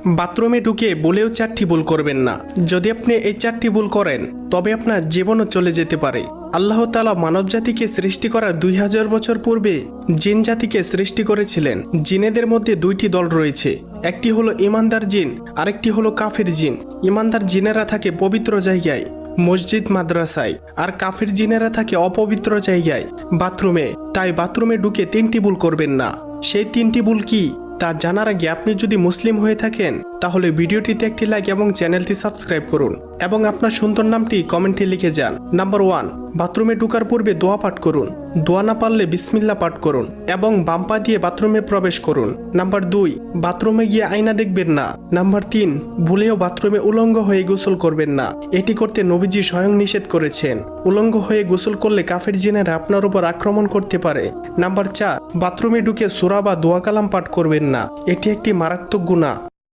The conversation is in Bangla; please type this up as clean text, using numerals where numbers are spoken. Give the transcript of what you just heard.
বাথরুমে ঢুকে বলেও 4টি ভুল করবেন না। যদি আপনি এই 4টি ভুল করেন তবে আপনার জীবনও চলে যেতে পারে। আল্লাহ তাআলা মানব জাতিকে সৃষ্টি করার 2000 বছর পূর্বে জিন জাতিকে সৃষ্টি করেছিলেন। জিনেদের মধ্যে 2টি দল রয়েছে, একটি হলো ইমানদার জিন, আরেকটি হলো কাফির জিন। ইমানদার জিনেরা থাকে পবিত্র জায়গায়, মসজিদ মাদ্রাসায়, আর কাফির জিনেরা থাকে অপবিত্র জায়গায়, বাথরুমে। তাই বাথরুমে ঢুকে 3টি ভুল করবেন না। সেই 3টি ভুল কি তা জানার আগে আপনি যদি মুসলিম হয়ে থাকেন তাহলে ভিডিওটিতে একটি লাইক এবং চ্যানেলটি সাবস্ক্রাইব করুন এবং আপনার সুন্দর নামটি কমেন্টে লিখে যান। নাম্বার 1, বাথরুমে ঢোকার পূর্বে দোয়া পাঠ করুন। দোয়া না পারলে বিসমিল্লাহ পাঠ করুন এবং বাম পা দিয়ে বাথরুমে প্রবেশ করুন। নাম্বার 2, বাথরুমে গিয়ে আয়না দেখবেন না। নাম্বার 3, ভুলেও বাথরুমে উলঙ্গ হয়ে গোসল করবেন না। এটি করতে নবীজি স্বয়ং নিষেধ করেছেন। উলঙ্গ হয়ে গোসল করলে কাফের জিনেরা আপনার উপর আক্রমণ করতে পারে। নাম্বার 4, বাথরুমে ঢুকে সূরা বা দোয়া কালাম পাঠ করবেন না। এটি একটি মারাত্মক গুনাহ।